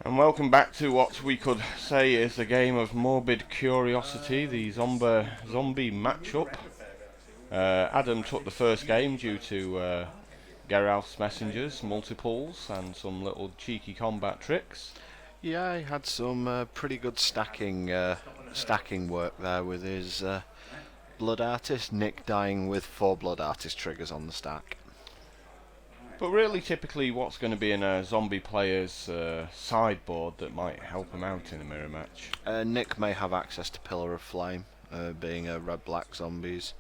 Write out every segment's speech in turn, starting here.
And welcome back to what we could say is a game of morbid curiosity, the zombie matchup. Adam took the first game due to Geralf's messengers, multiples, and some little cheeky combat tricks. Yeah, he had some pretty good stacking work there with his Blood Artist, Nick dying with 4 Blood Artist triggers on the stack. But really, typically, what's going to be in a zombie player's sideboard that might help him out in a mirror match? Nick may have access to Pillar of Flame, being a red-black zombies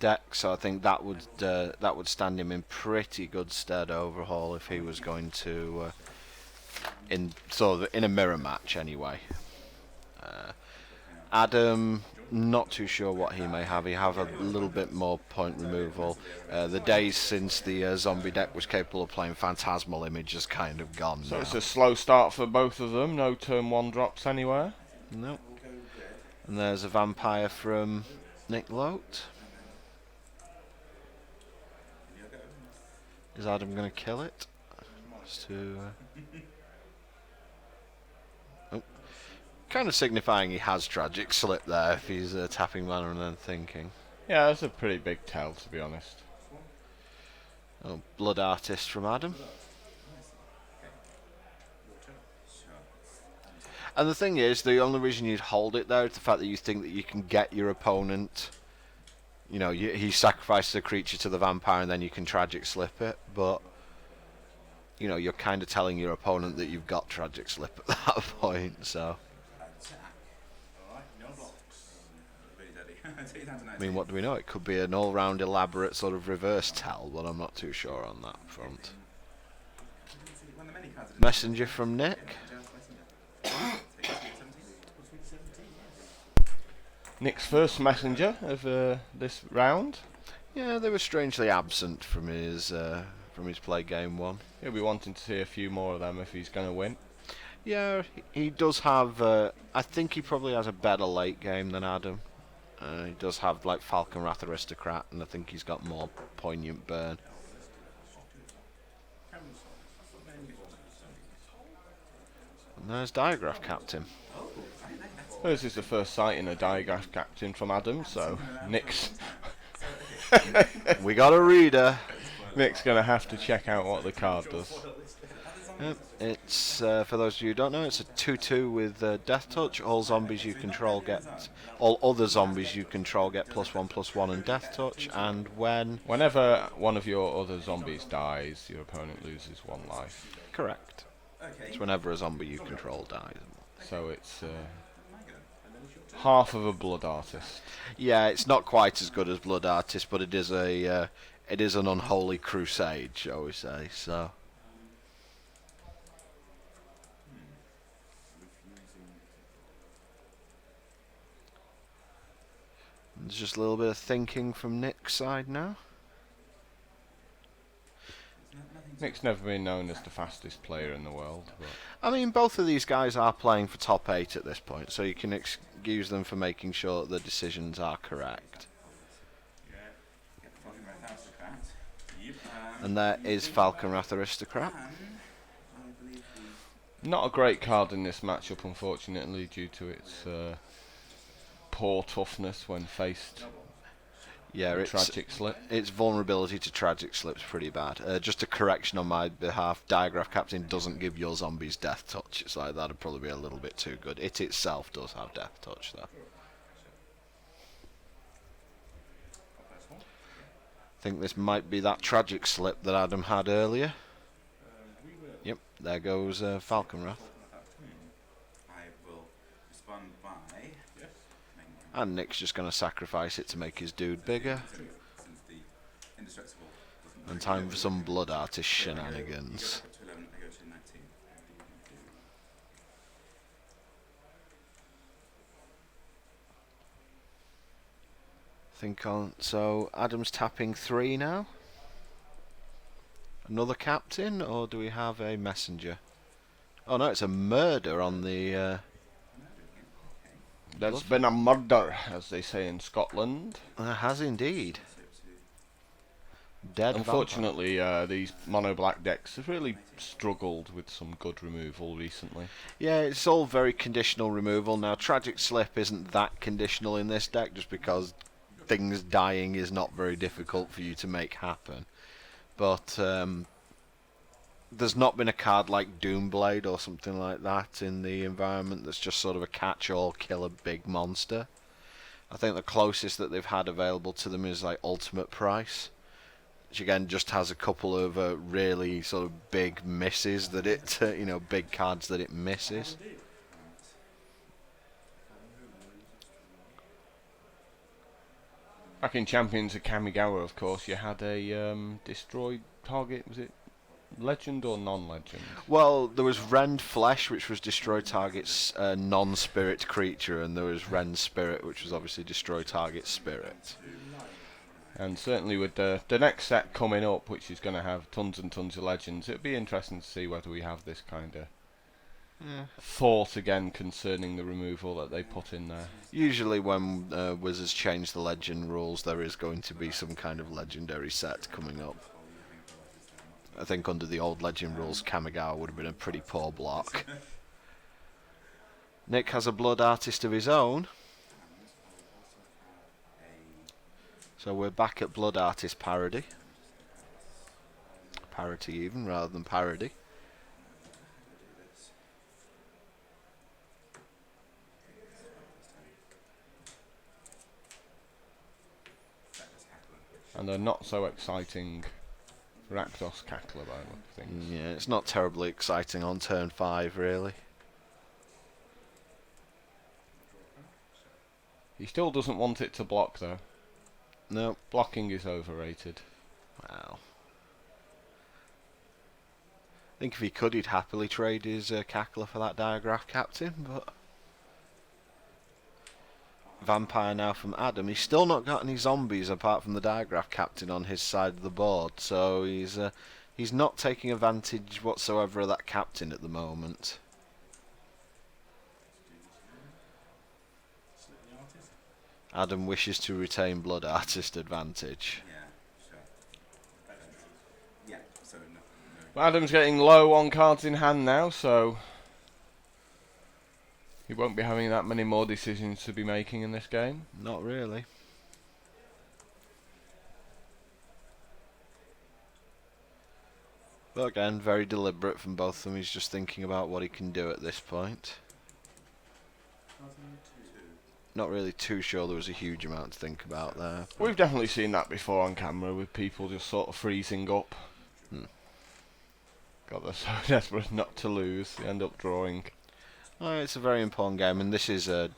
deck, so I think that would stand him in pretty good stead overall if he was going to in a mirror match anyway. Adam, not too sure what he may have. He have a little bit more point removal. The days since the zombie deck was capable of playing Phantasmal Image is kind of gone So now. it's a slow start for both of them. No turn 1 drops anywhere. No. And there's a vampire from Nick Lote. Is Adam going to kill it? Kind of signifying he has Tragic Slip there if he's tapping mana and then thinking. Yeah, that's a pretty big tell, to be honest. Oh, Blood Artist from Adam. And the thing is, the only reason you'd hold it there is the fact that you think that you can get your opponent. You know, he sacrifices a creature to the vampire and then you can Tragic Slip it, but you know, you're kind of telling your opponent that you've got Tragic Slip at that point, so. I mean, what do we know? It could be an all-round elaborate sort of reverse tell, but I'm not too sure on that front. Messenger from Nick. Nick's first messenger of this round. Yeah, they were strangely absent from his play game 1. He'll be wanting to see a few more of them if he's going to win. Yeah, he does have. I think he probably has a better late game than Adam. He does have like Falcon Wrath Aristocrat, and I think he's got more poignant burn. And there's Diagraph Captain. This is the first sight in a Diagraph Captain from Adam, so Nick's We got a reader. Nick's going to have to check out what the card does. It's for those of you who don't know, it's a 2/2 with Death Touch. All other zombies you control get +1/+1 and Death Touch. And whenever one of your other zombies dies, your opponent loses 1 life. Correct. It's whenever a zombie you control dies. So it's half of a Blood Artist. Yeah, it's not quite as good as Blood Artist, but it is an unholy crusade, shall we say? So. There's just a little bit of thinking from Nick's side now. Nick's never been known as the fastest player in the world. But I mean, both of these guys are playing for top 8 at this point, so you can excuse them for making sure that the decisions are correct. And there is Falcon Wrath Aristocrat. not a great card in this matchup, unfortunately, due to its poor toughness when faced. Yeah, Tragic Slip. Its vulnerability to Tragic Slip's pretty bad. Just a correction on my behalf, Diagraph Captain doesn't give your zombies Death Touch. It's like that'd probably be a little bit too good. It itself does have Death Touch, though. I think this might be that Tragic Slip that Adam had earlier. Yep, there goes Falcon Wrath. And Nick's just going to sacrifice it to make his dude bigger. And time for some Blood Artist shenanigans. So Adam's tapping 3 now. Another captain, or do we have a messenger? Oh no, it's a murder on the... There's been a murder, as they say in Scotland. Has indeed. Dead Unfortunately, these mono black decks have really struggled with some good removal recently. Yeah, it's all very conditional removal. Now, Tragic Slip isn't that conditional in this deck, just because things dying is not very difficult for you to make happen. But there's not been a card like Doomblade or something like that in the environment that's just sort of a catch-all, kill a big monster. I think the closest that they've had available to them is like Ultimate Price, which again just has a couple of really sort of big misses that it, big cards that it misses. Back in Champions of Kamigawa, of course, you had a destroyed target. Was it legend or non-legend? Well, there was Rend Flesh, which was destroy target's non-spirit creature, and there was Rend Spirit, which was obviously destroy target spirit. And certainly with the next set coming up, which is going to have tons and tons of legends, it'll be interesting to see whether we have this kind of thought again concerning the removal that they put in there. Usually when Wizards change the legend rules, there is going to be some kind of legendary set coming up. I think under the old legend rules, Kamigawa would have been a pretty poor block. Nick has a Blood Artist of his own. So we're back at Blood Artist parody. Parity even, rather than parody. And a not so exciting Rakdos Cackler by the look of things. Yeah, it's not terribly exciting on turn 5, really. He still doesn't want it to block, though. No. Blocking is overrated. Wow. I think if he could, he'd happily trade his Cackler for that Diagraph Captain, but... Vampire now from Adam. He's still not got any zombies apart from the Diagraph Captain on his side of the board, so he's not taking advantage whatsoever of that Captain at the moment. Adam wishes to retain Blood Artist advantage. Adam's getting low on cards in hand now, so he won't be having that many more decisions to be making in this game. Not really. But again, very deliberate from both of them. He's just thinking about what he can do at this point. Not really too sure there was a huge amount to think about there. We've definitely seen that before on camera, with people just sort of freezing up. God, they're so desperate not to lose. They end up drawing. Oh, it's a very important game, and this is a...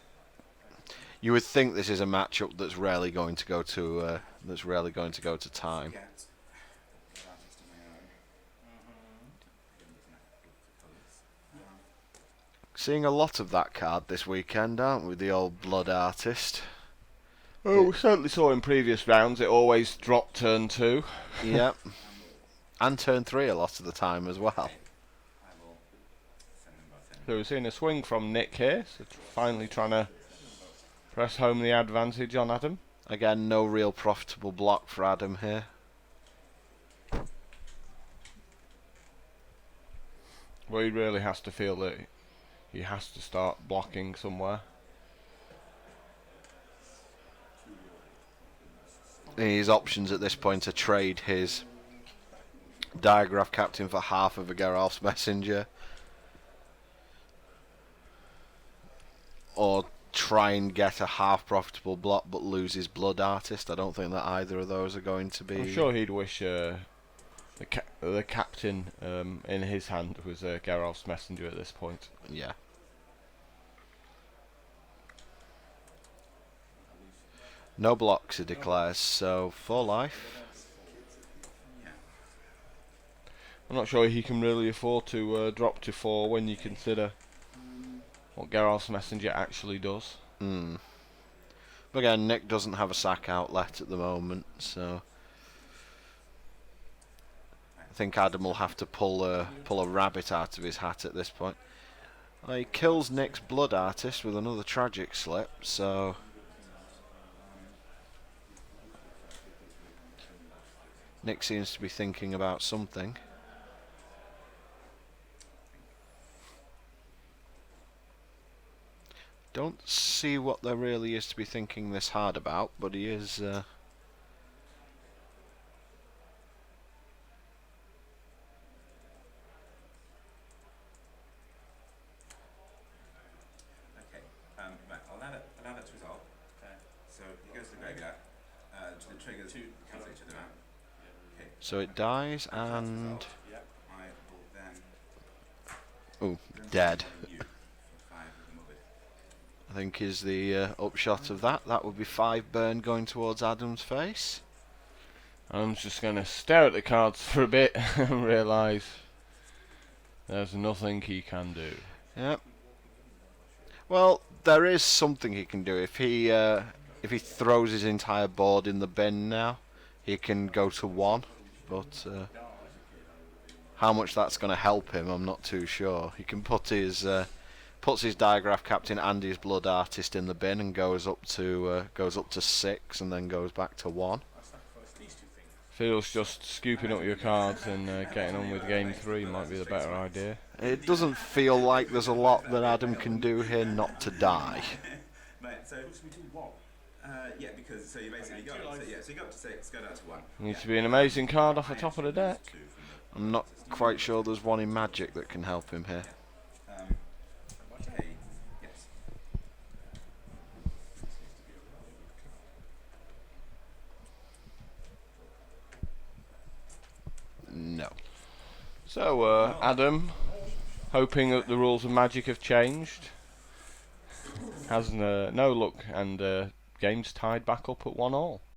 You would think this is a matchup that's rarely going to go to time. Seeing a lot of that card this weekend, aren't we? The old Blood Artist. Oh, we certainly saw in previous rounds. It always dropped turn 2. Yep. And turn 3 a lot of the time as well. So we're seeing a swing from Nick here. So finally trying to press home the advantage on Adam. Again, no real profitable block for Adam here. Well, he really has to feel that he has to start blocking somewhere. His options at this point are trade his Diagraph Captain for half of a Geralf's Messenger, or try and get a half profitable block but lose his Blood Artist. I don't think that either of those are going to be... I'm sure he'd wish the captain in his hand was Geralf's Messenger at this point. Yeah. No blocks, he declares, so 4 life. I'm not sure he can really afford to drop to 4 when you consider what Geralf's Messenger actually does. But again, Nick doesn't have a sack outlet at the moment, so I think Adam will have to pull a rabbit out of his hat at this point. He kills Nick's Blood Artist with another Tragic Slip, so Nick seems to be thinking about something. Don't see what there really is to be thinking this hard about, but he is... Right, I'll allow that to resolve. Okay. So he goes to the graveyard. The triggers two cancel each other out. Okay. So it dies and... Yep. I will then... Oh, dead. You for 5 with the morbid. I think is the upshot of that. That would be 5 burn going towards Adam's face. I'm just going to stare at the cards for a bit and realise there's nothing he can do. Yep. Well, there is something he can do. If he throws his entire board in the bin now, he can go to 1. But how much that's going to help him, I'm not too sure. He can put his puts his Diagraph Captain and his Blood Artist in the bin and goes up to 6 and then goes back to 1. Feels just scooping up your cards and getting on with game 3 might be the better idea. It doesn't feel like there's a lot that Adam can do here not to die. Right, so yeah, because so you basically got so you got up to 6, go down to 1. Needs to be an amazing card off the top of the deck. I'm not quite sure there's one in Magic that can help him here. Okay. Yes. No. So, Adam, hoping that the rules of Magic have changed, has no luck, and game's tied back up at 1-1.